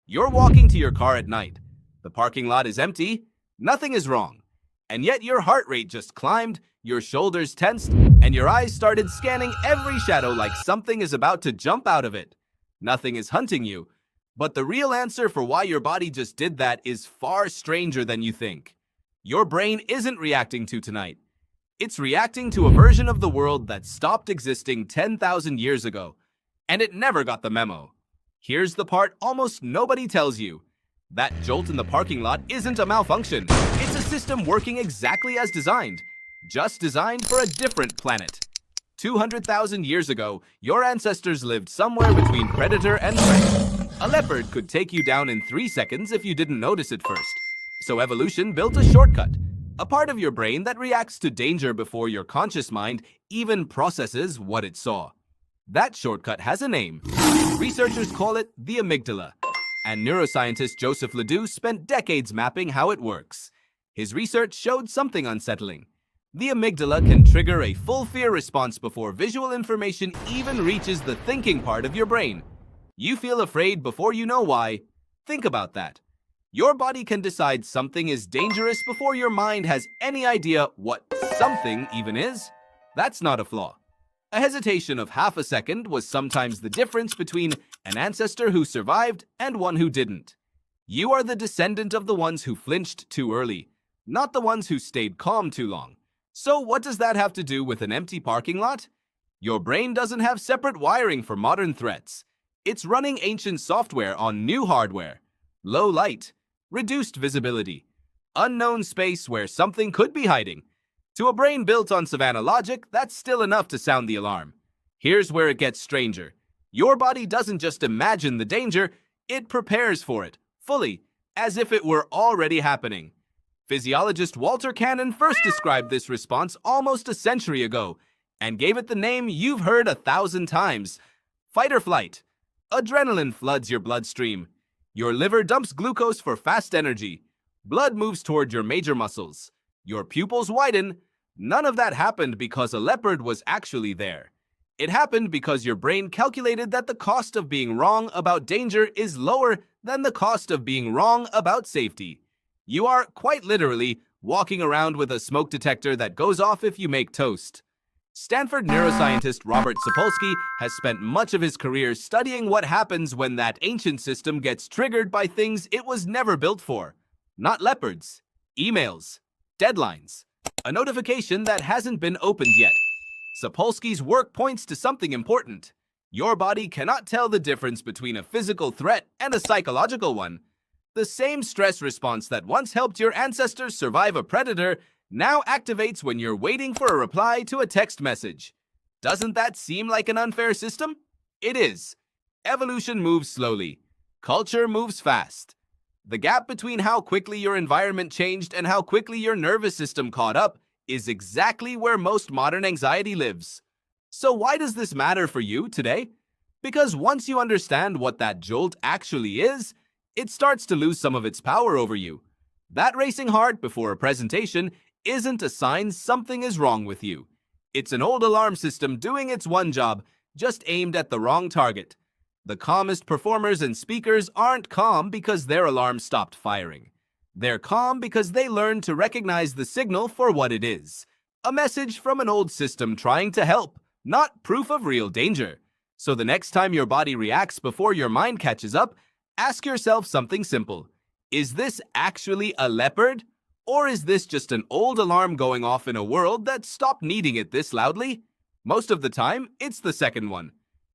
You're walking to your car at night. The parking lot is empty. Nothing is wrong. And yet your heart rate just climbed, your shoulders tensed, and your eyes started scanning every shadow like something is about to jump out of it. Nothing is hunting you. But the real answer for why your body just did that is far stranger than you think. Your brain isn't reacting to tonight. It's reacting to a version of the world that stopped existing 10,000 years ago, and it never got the memo. Here's the part almost nobody tells you. That jolt in the parking lot isn't a malfunction. It's a system working exactly as designed, just designed for a different planet. 200,000 years ago, your ancestors lived somewhere between predator and prey. A leopard could take you down in 3 seconds if you didn't notice it first. So evolution built a shortcut, a part of your brain that reacts to danger before your conscious mind even processes what it saw. That shortcut has a name. Researchers call it the amygdala, and neuroscientist Joseph LeDoux spent decades mapping how it works. His research showed something unsettling. The amygdala can trigger a full fear response before visual information even reaches the thinking part of your brain. You feel afraid before you know why. Think about that. Your body can decide something is dangerous before your mind has any idea what something even is. That's not a flaw. A hesitation of half a second was sometimes the difference between an ancestor who survived and one who didn't. You are the descendant of the ones who flinched too early, not the ones who stayed calm too long. So what does that have to do with an empty parking lot? Your brain doesn't have separate wiring for modern threats. It's running ancient software on new hardware. Low light, reduced visibility, unknown space where something could be hiding. To a brain built on Savannah logic, that's still enough to sound the alarm. Here's where it gets stranger. Your body doesn't just imagine the danger, it prepares for it, fully, as if it were already happening. Physiologist Walter Cannon first described this response almost a century ago, and gave it the name you've heard 1,000 times. Fight or flight. Adrenaline floods your bloodstream. Your liver dumps glucose for fast energy. Blood moves toward your major muscles. Your pupils widen. None of that happened because a leopard was actually there. It happened because your brain calculated that the cost of being wrong about danger is lower than the cost of being wrong about safety. You are, quite literally, walking around with a smoke detector that goes off if you make toast. Stanford neuroscientist Robert Sapolsky has spent much of his career studying what happens when that ancient system gets triggered by things it was never built for. Not leopards, emails, deadlines, a notification that hasn't been opened yet. Sapolsky's work points to something important. Your body cannot tell the difference between a physical threat and a psychological one. The same stress response that once helped your ancestors survive a predator now activates when you're waiting for a reply to a text message. Doesn't that seem like an unfair system? It is. Evolution moves slowly. Culture moves fast. The gap between how quickly your environment changed and how quickly your nervous system caught up is exactly where most modern anxiety lives. So why does this matter for you today? Because once you understand what that jolt actually is, it starts to lose some of its power over you. That racing heart before a presentation isn't a sign something is wrong with you. It's an old alarm system doing its one job, just aimed at the wrong target. The calmest performers and speakers aren't calm because their alarm stopped firing. They're calm because they learned to recognize the signal for what it is. A message from an old system trying to help, not proof of real danger. So the next time your body reacts before your mind catches up, ask yourself something simple. Is this actually a leopard? Or is this just an old alarm going off in a world that stopped needing it this loudly? Most of the time, it's the second one.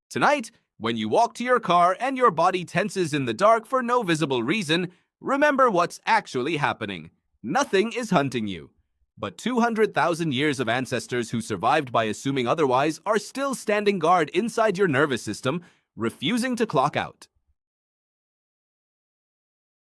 Tonight, when you walk to your car and your body tenses in the dark for no visible reason, remember what's actually happening. Nothing is hunting you. But 200,000 years of ancestors who survived by assuming otherwise are still standing guard inside your nervous system, refusing to clock out.